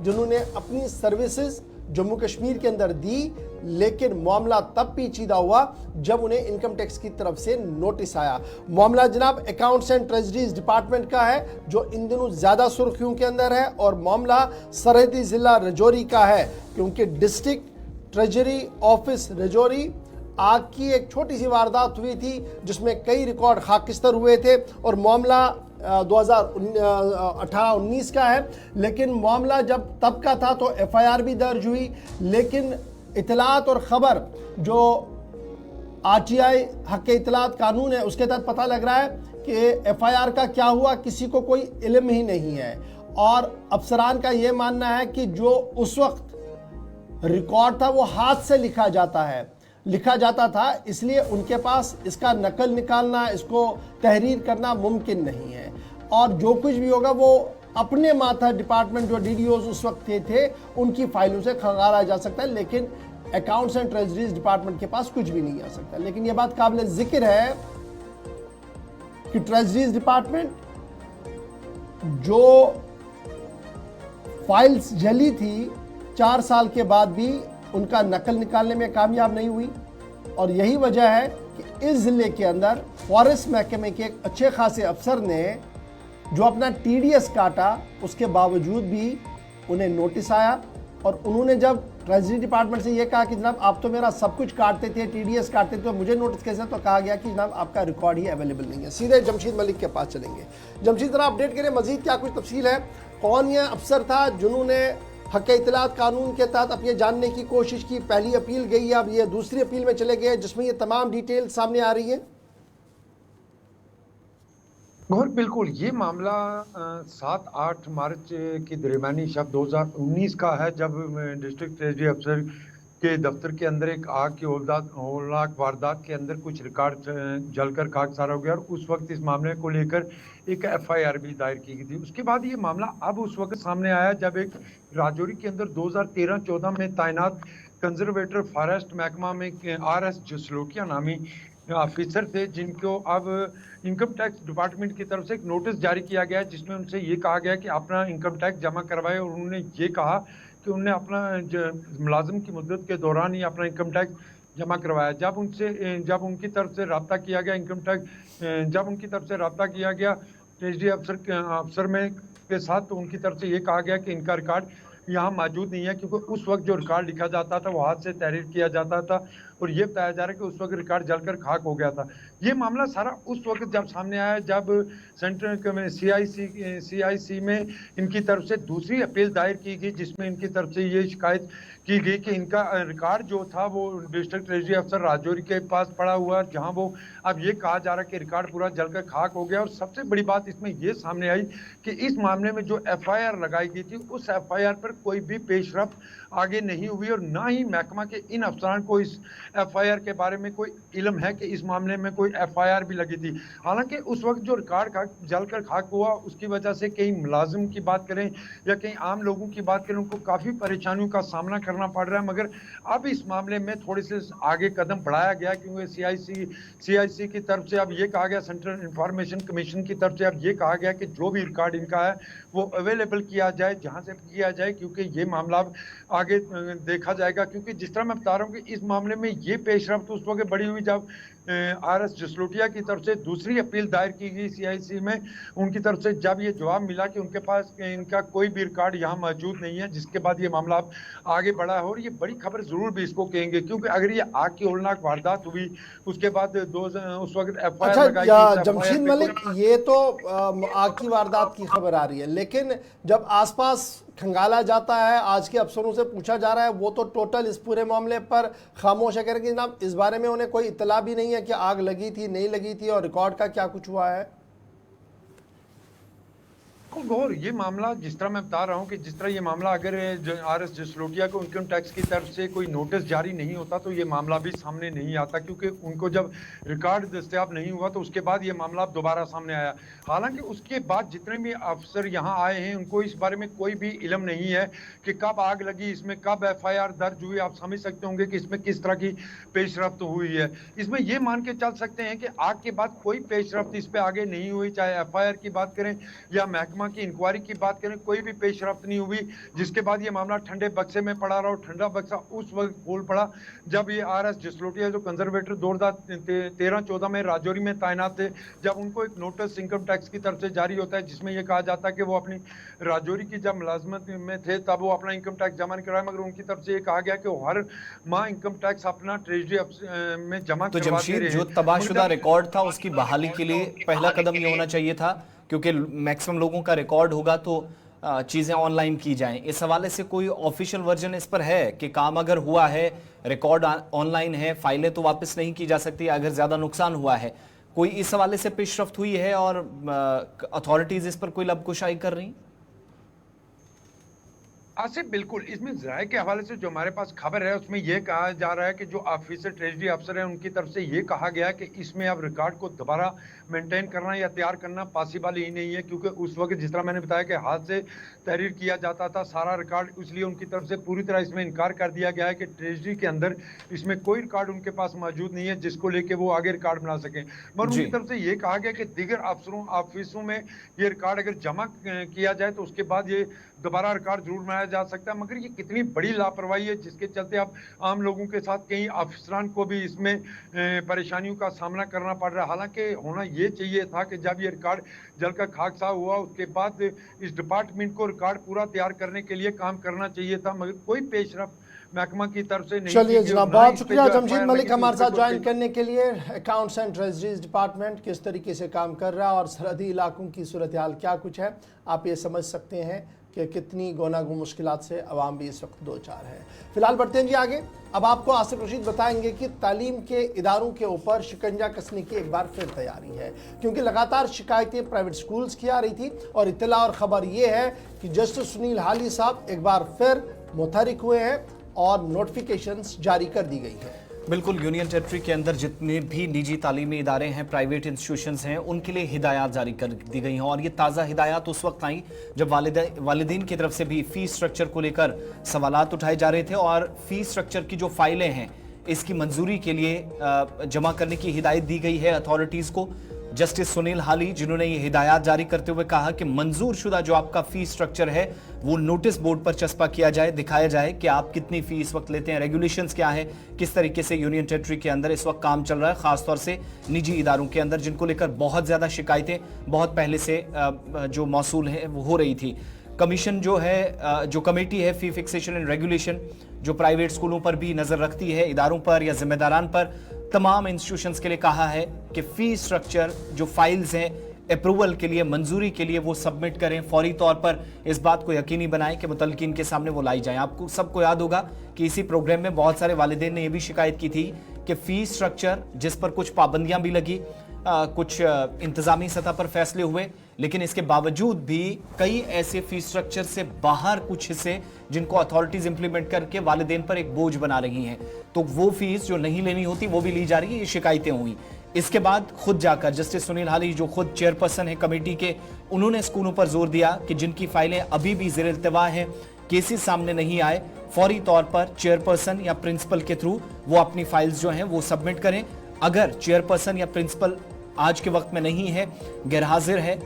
जिन्होंने अपनी सर्विसेज जम्मू कश्मीर के अंदर दी, लेकिन मामला तब पेचीदा हुआ जब उन्हें इनकम टैक्स की तरफ से नोटिस आया। मामला जनाब अकाउंट्स एंड ट्रेजरीज डिपार्टमेंट का है, जो इन दिनों ज़्यादा सुर्खियों के अंदर है, और मामला सरहदी ज़िला रजौरी का है, क्योंकि डिस्ट्रिक्ट ट्रेजरी ऑफिस रजौरी आग की एक छोटी सी वारदात हुई थी जिसमें कई रिकॉर्ड खाकिस्तर हुए थे और मामला 2018-19 का है। लेकिन मामला जब तब का था तो FIR भी दर्ज हुई, लेकिन इतलात और ख़बर जो RTI हक़ इतलात कानून है उसके तहत पता लग रहा है कि FIR का क्या हुआ किसी को कोई इल्म ही नहीं है। और अफसरान का ये मानना है कि जो उस वक्त रिकॉर्ड था वो हाथ से लिखा जाता था, इसलिए उनके पास इसका नकल निकालना, इसको तहरीर करना मुमकिन नहीं है। और जो कुछ भी होगा वो अपने माथा डिपार्टमेंट जो DDOs उस वक्त थे उनकी फाइलों से खंगाला जा सकता है, लेकिन अकाउंट्स एंड ट्रेजरीज डिपार्टमेंट के पास कुछ भी नहीं आ सकता। लेकिन यह बात काबिल जिक्र है कि ट्रेजरीज डिपार्टमेंट जो फाइल्स जली थी 4 साल के बाद भी उनका नकल निकालने में कामयाब नहीं हुई, और यही वजह है कि इस ज़िले के अंदर फॉरेस्ट महकमे के एक अच्छे खासे अफसर ने जो अपना TDS काटा, उसके बावजूद भी उन्हें नोटिस आया और उन्होंने जब ट्रेजरी डिपार्टमेंट से ये कहा कि जनाब आप तो मेरा सब कुछ काटते थे, TDS काटते थे, तो मुझे नोटिस कैसे, तो कहा गया कि जनाब आपका रिकॉर्ड ही अवेलेबल नहीं है। सीधे जमशीद मलिक के पास चलेंगे। जमशीद जरा अपडेट करें, मजीद क्या कुछ तफसील है, कौन यह अफसर था जिन्होंने हक़ इत्तलात कानून के तहत अब ये जानने की कोशिश की, पहली अपील गई है, अब ये दूसरी अपील में चले गए जिसमें ये तमाम डिटेल सामने आ रही है। गौर बिल्कुल, ये मामला 7-8 मार्च की दरमियानी शब 2019 का है, जब डिस्ट्रिक्ट ट्रेजरी अफसर के दफ्तर के अंदर एक आग की होलनाक वारदात के अंदर कुछ रिकॉर्ड जलकर खाकसार हो गया, और उस वक्त इस मामले को लेकर एक एफआईआर भी दायर की गई थी। उसके बाद ये मामला अब उस वक्त सामने आया जब एक राजौरी के अंदर 2013-14 में तैनात कंजर्वेटर फॉरेस्ट महकमा में RS जसलोटिया नामी ऑफिसर थे, जिनको अब इनकम टैक्स डिपार्टमेंट की तरफ से एक नोटिस जारी किया गया है, जिसमें उनसे ये कहा गया कि अपना इनकम टैक्स जमा करवाए, और उन्होंने ये कहा कि उन्होंने अपना मुलाजिम की मुद्दत के दौरान ही अपना इनकम टैक्स जमा करवाया। जब उनकी तरफ से रब्ता किया गया जब उनकी तरफ से रब्ता किया गया ट्रेजरी अफसर में के साथ, तो उनकी तरफ से ये कहा गया कि इनका रिकॉर्ड यहाँ मौजूद नहीं है, क्योंकि उस वक्त जो रिकॉर्ड लिखा जाता था वो हाथ से तहरीर किया जाता था, और ये बताया जा रहा है कि उस वक्त रिकॉर्ड जलकर खाक हो गया था। ये मामला सारा उस वक्त जब सामने आया जब सेंट्रल CIC में इनकी तरफ से दूसरी अपील दायर की गई, जिसमें इनकी तरफ से ये शिकायत की गई कि इनका रिकॉर्ड जो था वो डिस्ट्रिक्ट ट्रेजरी अफसर राजौरी के पास पड़ा हुआ, जहां वो अब ये कहा जा रहा है कि रिकॉर्ड पूरा जलकर खाक हो गया। और सबसे बड़ी बात इसमें ये सामने आई कि इस मामले में जो FIR लगाई गई थी, उस FIR पर कोई भी पेशरफ आगे नहीं हुई, और ना ही महकमा के इन अफसरान को इस FIR के बारे में कोई इल्म है कि इस मामले में कोई FIR भी लगी थी। हालांकि उस वक्त जो रिकॉर्ड जलकर खाक हुआ, उसकी वजह से कई मुलाजिम की बात करें या कई आम लोगों की बात करें, उनको काफ़ी परेशानियों का सामना करना पड़ रहा है। मगर अब इस मामले में थोड़े से आगे कदम बढ़ाया गया, क्योंकि CIC की तरफ से अब ये कहा गया, सेंट्रल इंफॉर्मेशन कमीशन की तरफ से अब ये कहा गया कि जो भी रिकॉर्ड इनका है वो अवेलेबल किया जाए, जहाँ से किया जाए, क्योंकि ये मामला अब आगे देखा जाएगा। क्योंकि जिस तरह मैं बता रहा हूँ कि इस मामले में ये पेशरफ्त उस वक्त बड़ी हुई जब RS जसलोटिया की तरफ से दूसरी अपील दायर की गई CIC में, उनकी तरफ से जब ये जवाब मिला कि उनके पास इनका कोई भी रिकॉर्ड यहाँ मौजूद नहीं है, जिसके बाद ये मामला अब आगे बढ़ा है। और ये बड़ी खबर जरूर भी इसको कहेंगे, क्योंकि अगर ये आग की होलनाक वारदात हुई, उसके बाद उस वक्त FIR लगाई गई। जमशेद मलिक, ये तो आग की वारदात की खबर आ रही है, लेकिन जब आसपास खंगाला जाता है, आज के अफसरों से पूछा जा रहा है, वो तो टोटल इस पूरे मामले पर खामोश है, कह रहे हैं कि जनाब इस बारे में उन्हें कोई इतला भी नहीं है कि आग लगी थी नहीं लगी थी और रिकॉर्ड का क्या कुछ हुआ है। गौर, ये मामला जिस तरह मैं बता रहा हूँ कि जिस तरह ये मामला अगर RS जसलोटिया को इनकम टैक्स की तरफ से कोई नोटिस जारी नहीं होता तो ये मामला भी सामने नहीं आता, क्योंकि उनको जब रिकॉर्ड दस्तयाब नहीं हुआ तो उसके बाद ये मामला दोबारा सामने आया। हालांकि उसके बाद जितने भी अफसर यहाँ आए हैं उनको इस बारे में कोई भी इल्म नहीं है कि कब आग लगी, इसमें कब FIR दर्ज हुई। आप समझ सकते होंगे कि इसमें किस तरह की पेशरफ्त हुई है। इसमें ये मान के चल सकते हैं कि आग के बाद कोई पेशरफ्त इस पर आगे नहीं हुई, चाहे FIR की बात करें या महकमा की इंक्वायरी की बात करें, कोई भी पेशरफ्त नहीं हुई, जिसके बाद ये मामला ठंडे बक्से में पड़ा रहा। और ठंडा बक्सा उस वक्त खोल पड़ा जब ये RS जसलोटिया जो कंजर्वेटर 2013-14 में राजौरी में तैनात थे, जब उनको एक नोटिस इनकम टैक्स की तरफ से जारी होता है, जिसमें यह कहा जाता है कि वो अपनी राजौरी की जब मुलाजमत में थे तब वो अपना इनकम टैक्स जमा नहीं कराए, मगर उनकी तरफ से ये कहा गया कि वो हर माह इनकम टैक्स अपना ट्रेजरी में जमा तो जमशेद, जो तबाहशुदा रिकॉर्ड था उसकी बहाली के लिए पहला कदम ये होना चाहिए था, क्योंकि मैक्सिमम लोगों का रिकॉर्ड होगा तो चीज़ें ऑनलाइन की जाएं। इस हवाले से कोई ऑफिशियल वर्जन इस पर है कि काम अगर हुआ है, रिकॉर्ड ऑनलाइन है, फाइलें तो वापस नहीं की जा सकती अगर ज़्यादा नुकसान हुआ है, कोई इस हवाले से पेशरफ्त हुई है और अथॉरिटीज़ इस पर कोई लबकुशाई कर रही? आसिफ, बिल्कुल। इसमें ज़राए के हवाले से जो हमारे पास खबर है उसमें यह कहा जा रहा है कि जो ऑफिसर ट्रेजरी अफसर हैं उनकी तरफ से ये कहा गया कि इसमें अब रिकॉर्ड को दोबारा मेंटेन करना या तैयार करना पॉसिबल ही नहीं है, क्योंकि उस वक्त जिस तरह मैंने बताया कि हाथ से तहरीर किया जाता था सारा रिकॉर्ड, इसलिए उनकी तरफ से पूरी तरह इसमें इनकार कर दिया गया है कि ट्रेजरी के अंदर इसमें कोई रिकॉर्ड उनके पास मौजूद नहीं है जिसको लेके वो आगे रिकॉर्ड बना सकें। मगर उनकी तरफ से ये कहा गया कि दीगर अफसरों ऑफिसों में ये रिकॉर्ड अगर जमा किया जाए तो उसके बाद ये दोबारा रिकॉर्ड जरूर बनाया जा सकता है। मगर ये कितनी बड़ी लापरवाही है जिसके चलते अब आम लोगों के साथ कई अफसरान को भी इसमें परेशानियों का सामना करना पड़ रहा है। हालांकि होना ये चाहिए था कि जब ये रिकॉर्ड जलकर खाकसा हुआ उसके बाद इस डिपार्टमेंट को रिकॉर्ड पूरा तैयार करने के लिए काम करना चाहिए था, मगर कोई पेशरफ्त महकमा की तरफ से नहीं। चलिए जनाब, बहुत शुक्रिया जमशेद मलिक हमारे साथ ज्वाइन करने के लिए। अकाउंट्स एंड ट्रेजरीज डिपार्टमेंट किस तरीके से काम कर रहा है और सरहदी इलाकों की सूरत हाल क्या कुछ है, आप ये समझ सकते हैं कि कितनी गोनागो मुश्किलात से अवाम भी इस वक्त दो चार है। फिलहाल बढ़ते हैं जी आगे। अब आपको आसिफ रशीद बताएंगे कि तालीम के इदारों के ऊपर शिकंजा कसने की एक बार फिर तैयारी है, क्योंकि लगातार शिकायतें प्राइवेट स्कूल्स की आ रही थी और इत्तला और ख़बर ये है कि जस्टिस सुनील हाली साहब एक बार फिर मुतहरिक हुए हैं और नोटिफिकेशंस जारी कर दी गई है। बिल्कुल, यूनियन टेरिटरी के अंदर जितने भी निजी तालीमी इदारे हैं, प्राइवेट इंस्टीट्यूशंस हैं, उनके लिए हिदायत जारी कर दी गई हैं। और ये ताज़ा हिदायत उस वक्त आई जब वालिदैन की तरफ से भी फ़ीस स्ट्रक्चर को लेकर सवालात उठाए जा रहे थे और फ़ीस स्ट्रक्चर की जो फाइलें हैं इसकी मंजूरी के लिए जमा करने की हिदायत दी गई है अथॉरिटीज़ को। जस्टिस सुनील हाली जिन्होंने ये हिदायत जारी करते हुए कहा कि मंजूर शुदा जो आपका फीस स्ट्रक्चर है वो नोटिस बोर्ड पर चस्पा किया जाए, दिखाया जाए कि आप कितनी फी इस वक्त लेते हैं, रेगुलेशंस क्या है, किस तरीके से यूनियन टेरिटरी के अंदर इस वक्त काम चल रहा है, खासतौर से निजी इदारों के अंदर जिनको लेकर बहुत ज़्यादा शिकायतें बहुत पहले से जो मौसूल है वो हो रही थी। कमीशन जो है, जो कमेटी है फी फिक्सेशन एंड रेगुलेशन, जो प्राइवेट स्कूलों पर भी नज़र रखती है, इदारों पर या जिम्मेदारान पर, तमाम इंस्टीट्यूशंस के लिए कहा है कि फी स्ट्रक्चर जो फाइल्स हैं अप्रूवल के लिए, मंजूरी के लिए वो सबमिट करें, फौरी तौर पर इस बात को यकीनी बनाएं कि मुतलकिन के सामने वो लाई जाएं। आपको सबको याद होगा कि इसी प्रोग्राम में बहुत सारे वालिदैन ने यह भी शिकायत की थी कि फी स्ट्रक्चर जिस पर कुछ पाबंदियां भी लगी, कुछ इंतजामी सतह पर फैसले हुए, लेकिन इसके बावजूद भी कई ऐसे फी स्ट्रक्चर से बाहर कुछ हिस्से जिनको अथॉरिटीज इंप्लीमेंट करके वालिदैन पर एक बोझ बना रही हैं, तो वो फीस जो नहीं लेनी होती वो भी ली जा रही है। ये शिकायतें हुई। इसके बाद खुद जाकर जस्टिस सुनील हाली जो खुद चेयरपर्सन है कमेटी के, उन्होंने स्कूलों पर जोर दिया कि जिनकी फाइलें अभी भी ज़ेर इल्तिवा हैं, केसेस सामने नहीं आए, फौरी तौर पर चेयरपर्सन या प्रिंसिपल के थ्रू वो अपनी फाइल्स जो हैं वो सबमिट करें। अगर चेयरपर्सन या प्रिंसिपल आज के वक्त में नहीं है, गैरहाजिर है,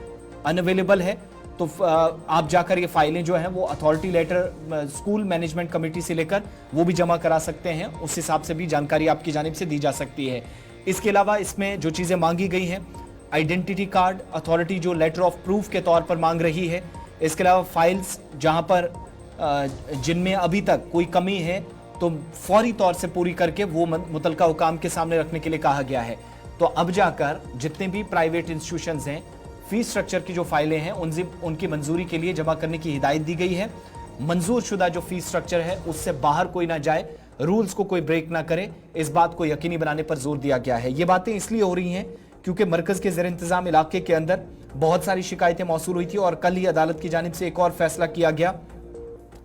अनअवेलेबल है, तो आप जाकर ये फाइलें जो हैं वो authority letter school management committee से लेकर वो भी जमा करा सकते हैं। उस हिसाब से भी जानकारी आपकी जानिब से दी जा सकती है। इसके अलावा इसमें जो चीज़ें मांगी गई हैं, आइडेंटिटी कार्ड अथॉरिटी जो लेटर ऑफ प्रूफ के तौर पर मांग रही है। इसके अलावा फाइल्स जहां पर जिनमें अभी तक कोई कमी है तो फौरी तौर से पूरी करके वो मुतलका हुकाम के सामने रखने के लिए कहा गया है। तो अब जाकर जितने भी प्राइवेट इंस्टीट्यूशंस हैं, फीस स्ट्रक्चर की जो फाइलें हैं उनकी मंजूरी के लिए जमा करने की हिदायत दी गई है। मंजूर शुदा जो फीस स्ट्रक्चर है उससे बाहर कोई ना जाए, रूल्स को कोई ब्रेक ना करे, इस बात को यकीनी बनाने पर जोर दिया गया है। ये बातें इसलिए हो रही हैं क्योंकि मरकज के ज़ेर इंतजाम इलाके के अंदर बहुत सारी शिकायतें मौसूल हुई थी और कल ही अदालत की जानिब से एक और फैसला किया गया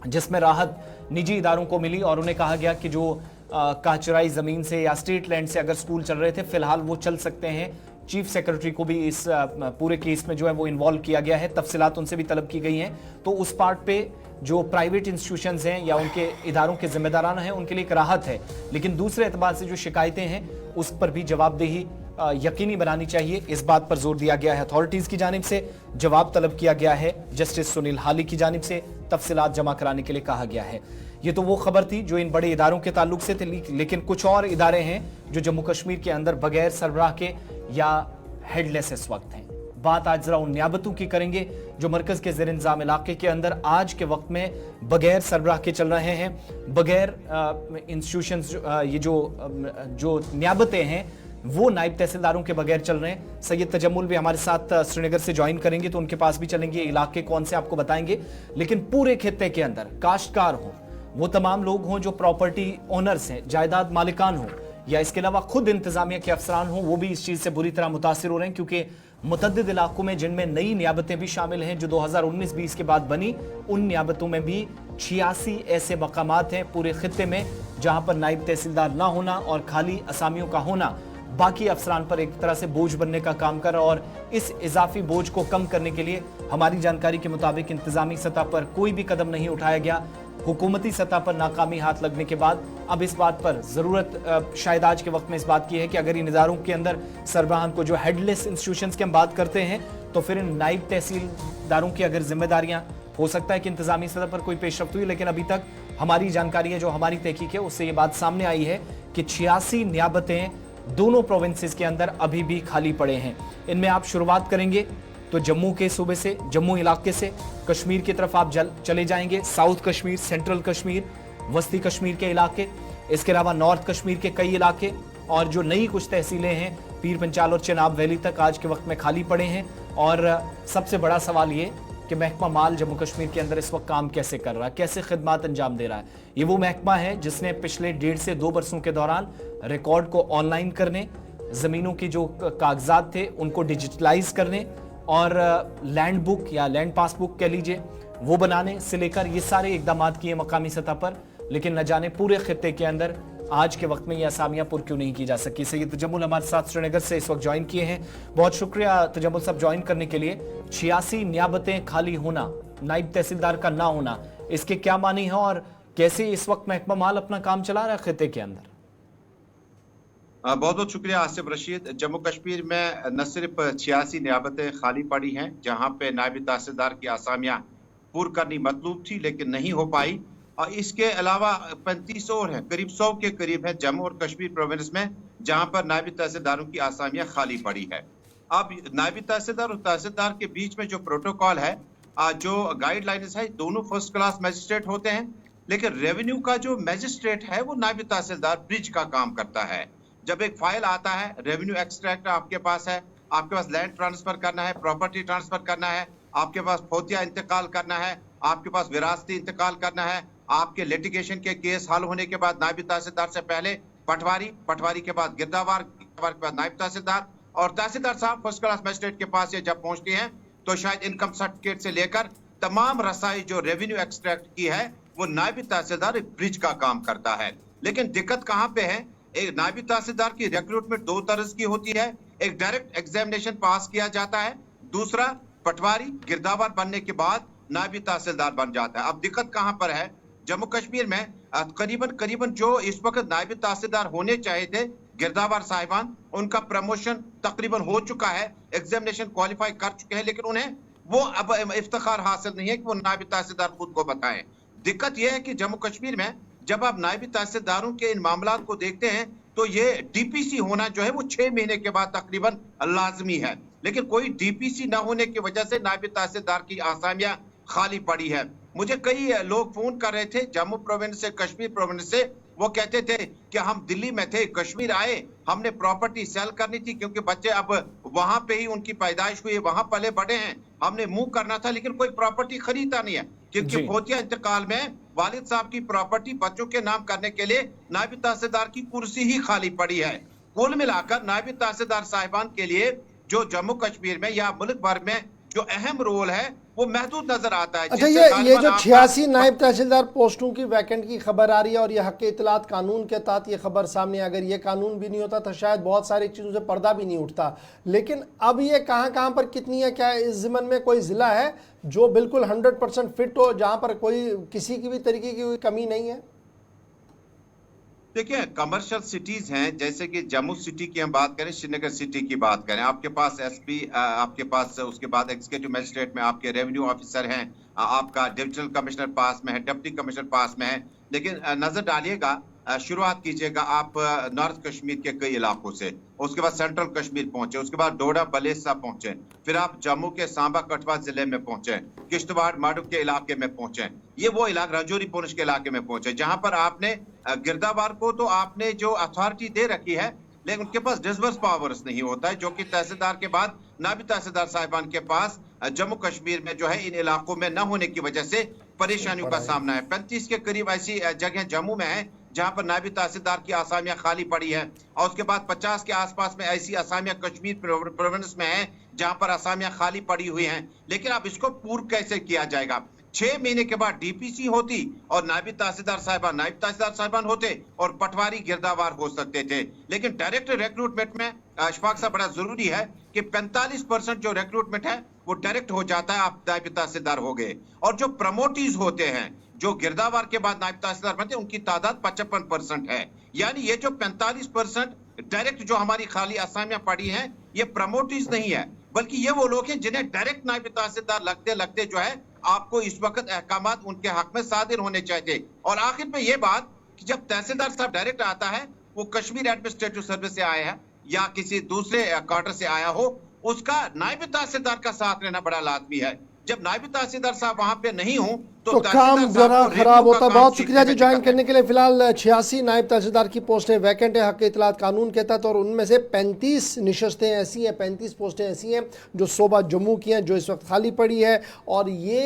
जिसमें राहत निजी इदारों को मिली और उन्हें कहा गया कि जो काचराई ज़मीन से या स्टेट लैंड से अगर स्कूल चल रहे थे फिलहाल वो चल सकते हैं। चीफ सेक्रेटरी को भी इस पूरे केस में जो है वो इन्वॉल्व किया गया है, तफसीलात उनसे भी तलब की गई हैं। तो उस पार्ट पे जो प्राइवेट इंस्टीट्यूशंस हैं या उनके इदारों के जिम्मेदारान हैं उनके लिए एक राहत है, लेकिन दूसरे एतबार से जो शिकायतें हैं उस पर भी जवाबदेही यकीनी बनानी चाहिए। इस बात पर जोर दिया गया है अथॉरिटीज की जानिब से, जवाब तलब किया गया है जस्टिस सुनील हाली की जानिब से, तफसीलात जमा कराने के लिए कहा गया है। ये तो वो खबर थी जो इन बड़े इदारों के ताल्लुक से थी, लेकिन कुछ और इदारे हैं जो जम्मू कश्मीर के अंदर बगैर सरबराह के या हेडलेस इस वक्त हैं। बात आज जरा उन नियाबतों की करेंगे जो मरकज के ज़ेर इंतज़ाम इलाके के अंदर आज के वक्त में बगैर सरबराह के चल रहे हैं, बगैर इंस्टीट्यूशंस, ये जो नियाबतें हैं वो नायब तहसीलदारों के बगैर चल रहे हैं। सैयद तजम्मुल भी हमारे साथ श्रीनगर से ज्वाइन करेंगे तो उनके पास भी चलेंगे, इलाके कौन से आपको बताएंगे। लेकिन पूरे खित्ते के अंदर काश्तकार हों, वो तमाम लोग हों जो प्रॉपर्टी ओनर्स हैं, जायदाद मालिकान हों, या इसके अलावा खुद इंतजामिया के अफसरान हों, वो भी इस चीज़ से बुरी तरह मुतासिर हो रहे हैं क्योंकि मुतअद्दिद इलाकों में जिनमें नई नियाबतें भी शामिल हैं जो 2019-20 के बाद बनी, उन नियाबतों में भी 86 ऐसे मकामात हैं पूरे खित्ते में जहां पर नायब तहसीलदार ना होना और खाली असामियों का होना बाकी अफसरान पर एक तरह से बोझ बनने का काम कर रहा। और इस इजाफी बोझ को कम करने के लिए हमारी जानकारी के मुताबिक इंतजामी सतह पर कोई भी कदम नहीं उठाया गया। हुकूमती सतह पर नाकामी हाथ लगने के बाद अब इस बात पर ज़रूरत शायद आज के वक्त में इस बात की है कि अगर इन इदारों के अंदर सरबराहान को, जो हेडलेस इंस्टीट्यूशंस की हम बात करते हैं, तो फिर इन नायब तहसीलदारों की अगर जिम्मेदारियां, हो सकता है कि इंतजामी सतह पर कोई पेशरफ्त हुई, लेकिन अभी तक हमारी जानकारी है, जो हमारी तहकीक है, उससे ये बात सामने आई है कि 86 नियाबतें दोनों प्रोविंसेस के अंदर अभी भी खाली पड़े हैं। इनमें आप शुरुआत करेंगे तो जम्मू के सूबे से, जम्मू इलाके से कश्मीर की तरफ आप चले जाएंगे, साउथ कश्मीर, सेंट्रल कश्मीर, वस्ती कश्मीर के इलाके, इसके अलावा नॉर्थ कश्मीर के कई इलाके, और जो नई कुछ तहसीलें हैं पीर पंचाल और चिनाब वैली तक आज के वक्त में खाली पड़े हैं। और सबसे बड़ा सवाल ये कि महकमा माल जम्मू कश्मीर के अंदर इस वक्त काम कैसे कर रहा है, कैसे खिदमात अंजाम दे रहा है। ये वो महकमा है जिसने पिछले 1.5 से 2 बरसों के दौरान रिकॉर्ड को ऑनलाइन करने, ज़मीनों की जो कागजात थे उनको डिजिटलाइज करने और लैंड बुक या लैंड पासबुक कह लीजिए वो बनाने से लेकर ये सारे इकदाम किए मकामी सतह पर। लेकिन न जाने पूरे खित्ते के अंदर आज के वक्त में ये असामियां पुर क्यों नहीं की जा सकी। सैयद तजम्मुल हमारे साथ श्रीनगर से इस वक्त ज्वाइन किए हैं। बहुत शुक्रिया तजम्मुल साहब ज्वाइन करने के लिए। 86 नियाबतें खाली होना, नायब तहसीलदार का ना होना, इसके क्या मानी है और कैसे इस वक्त महकमा माल अपना काम चला रहा है खित्ते के अंदर? बहुत बहुत शुक्रिया आसिफ रशीद। जम्मू कश्मीर में न सिर्फ 86 नियाबतें खाली पड़ी हैं जहां पे नायब तहसीलदार की आसामियां पूर करनी मतलूब थी लेकिन नहीं हो पाई, और इसके अलावा 35 और हैं, करीब 100 के करीब है जम्मू और कश्मीर प्रोविंस में जहां पर नायब तहसीलदारों की आसामियां खाली पड़ी है। अब नायब तहसीलदार और तहसीलदार के बीच में जो प्रोटोकॉल है, जो गाइडलाइंस है, दोनों फर्स्ट क्लास मैजिस्ट्रेट होते हैं, लेकिन रेवेन्यू का जो मैजिस्ट्रेट है वो नायब तहसीलदार ब्रिज का काम करता है। जब एक फाइल आता है, रेवेन्यू एक्सट्रैक्ट आपके पास है, आपके पास लैंड ट्रांसफर करना है, प्रॉपर्टी ट्रांसफर करना है, आपके पास फोतिया इंतकाल करना है, आपके पास विरासती इंतकाल करना है, आपके लिटिगेशन के केस हल होने के बाद नायब तहसीलदार से पहले पटवारी के बाद गिरदावार के बाद नायब तहसीलदार, और तहसीलदार साहब फर्स्ट क्लास मैजिस्ट्रेट के पास ये जब पहुंचते हैं तो शायद इनकम सर्टिफिकेट से लेकर तमाम रसाई जो रेवेन्यू एक्सट्रैक्ट की है वो नायब तहसीलदार ब्रिज का काम करता है। लेकिन दिक्कत कहाँ पे है? एक नायब तहसीलदार की रिक्रूटमेंट दो तरह की होती है, एक डायरेक्ट एग्जामिनेशन पास किया जाता है, दूसरा पटवारी गिरदावर बनने के बाद नायब तहसीलदार बन जाता है। अब दिक्कत कहां पर है? जम्मू कश्मीर में करीबन जो इस वक्त नायब तहसीलदार होने चाहिए थे गिरदावर साहिबान, उनका प्रमोशन तकरीबन हो चुका है, एग्जामिनेशन क्वालिफाई कर चुके हैं, लेकिन उन्हें वो अब इफ्तिखार हासिल नहीं है कि वो नायब तहसीलदार खुद को बताएं। दिक्कत यह है कि जम्मू कश्मीर में जब आप नायब तहसीलदारों के इन मामलात को देखते हैं तो ये डीपीसी होना जो है वो 6 महीने के बाद तकरीबन लाजमी है, लेकिन कोई डीपीसी न होने की वजह से नायब तहसीलदार की आसामियां खाली पड़ी है। मुझे कई लोग फोन कर रहे थे जम्मू प्रोविंस से, कश्मीर प्रोविंस से, वो कहते थे कि हम दिल्ली में थे, कश्मीर आए, हमने प्रॉपर्टी सेल करनी थी क्योंकि बच्चे अब वहां पे ही उनकी पैदाइश हुई, वहां पले बड़े हैं, हमने मूव करना था, लेकिन कोई प्रॉपर्टी खरीदा नहीं है क्योंकि फोतिया इंतकाल में वालिद साहब की प्रॉपर्टी बच्चों के नाम करने के लिए नायब तहसीलदार की कुर्सी ही खाली पड़ी है। कुल मिलाकर नायब तहसीलदार साहिबान के लिए जो जम्मू कश्मीर में या मुल्क भर में जो अहम रोल है वो महदूद नजर आता है। अच्छा, ये जो 86 नायब तहसीलदार पोस्टों की वैकेंट की खबर आ रही है और ये हक इतलात कानून के तहत ये खबर सामने, अगर ये कानून भी नहीं होता तो शायद बहुत सारी चीज़ों से पर्दा भी नहीं उठता, लेकिन अब ये कहाँ पर कितनी है? क्या इस ज़िमन में कोई ज़िला है जो बिल्कुल 100% फिट हो, जहाँ पर कोई किसी की भी तरीके की कोई कमी नहीं है? देखिए, कमर्शियल सिटीज हैं, जैसे कि जम्मू सिटी की हम बात करें, श्रीनगर सिटी की बात करें, आपके पास एसपी, आपके पास उसके बाद एग्जीक्यूटिव मजिस्ट्रेट में आपके रेवेन्यू ऑफिसर हैं, आपका डिविजनल कमिश्नर पास में है, डिप्टी कमिश्नर पास में है, लेकिन नजर डालिएगा, शुरुआत कीजिएगा आप नॉर्थ कश्मीर के कई इलाकों से, उसके बाद सेंट्रल कश्मीर पहुंचे, उसके बाद डोडा बलेसा पहुंचे, फिर आप जम्मू के सांबा कठवा जिले में पहुंचे, किश्तवाड़ माडू के इलाके में पहुंचे, ये वो इलाका राजौरी पुंछ के इलाके में पहुंचे जहां पर आपने गिरदावार को तो आपने जो अथॉरिटी दे रखी है, लेकिन उनके पास डिसबर्स पावर्स नहीं होता है, जो कि तहसीलदार के बाद नायब तहसीलदार साहिबान के पास जम्मू कश्मीर में जो है इन इलाकों में न होने की वजह से परेशानियों का सामना है। 35 के करीब ऐसी जगह जम्मू में है जहां पर नायब तहसीलदार की आसामियां खाली पड़ी है, और उसके बाद 50 के आसपास में ऐसी आसामियां कश्मीर प्रोविंस में है जहां पर आसामियां खाली पड़ी हुई हैं। लेकिन अब इसको पूर्ण कैसे किया जाएगा? 6 महीने के बाद डीपीसी होती और नायब तहसीलदार साहिबान होते और पटवारी गिरदावार हो सकते थे, लेकिन डायरेक्ट रिक्रूटमेंट में अशफाक साहब बड़ा जरूरी है कि 45% जो रिक्रूटमेंट है वो डायरेक्ट हो जाता है, आप नायब तहसीलदार हो गए, और जो प्रमोटीज होते हैं जो गिरदावार के बाद नायब तहसीलदार बनते हैं उनकी तादाद 55% है। यानी ये जो 45% डायरेक्ट जो हमारी खाली आसामियां पड़ी हैं ये प्रमोटीज नहीं है, बल्कि ये वो लोग हैं जिन्हें डायरेक्ट नायब तहसीलदार लगते जो है आपको इस वक्त अहकामात उनके हक में सादिर होने चाहिए। और आखिर में ये बात कि जब तहसीलदार साहब डायरेक्ट आता है, वो कश्मीर एडमिनिस्ट्रेटिव सर्विस से आया है या किसी दूसरे क्वार्टर से आया हो, उसका नायब तहसीलदार का साथ रहना बड़ा लाजमी है। जब नायब तहसीलदार साहब वहां पे नहीं हो तो काम जरा खराब होता है। बहुत शुक्रिया जी ज्वाइन करने के लिए। फिलहाल 86 नायब तहसीलदार की पोस्टें वैकेंट है हक इतलात कानून के तहत, और उनमें से 35 नशस्तें ऐसी हैं, 35 पोस्टें ऐसी हैं जो सूबा जम्मू की हैं, जो इस वक्त खाली पड़ी है। और ये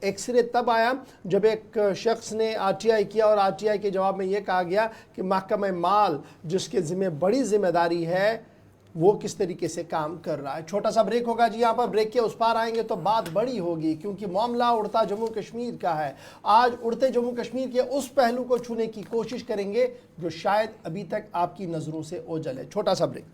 एक्सरे तब आया जब एक शख्स ने RTI किया और RTI के जवाब में ये कहा गया कि महकमा माल जिसके ज़िम्मे बड़ी जिम्मेदारी है वो किस तरीके से काम कर रहा है। छोटा सा ब्रेक होगा जी, यहाँ पर ब्रेक के उस पार आएंगे तो बात बड़ी होगी, क्योंकि मामला उड़ता जम्मू कश्मीर का है। आज उड़ते जम्मू कश्मीर के उस पहलू को छूने की कोशिश करेंगे जो शायद अभी तक आपकी नज़रों से ओझल है। छोटा सा ब्रेक।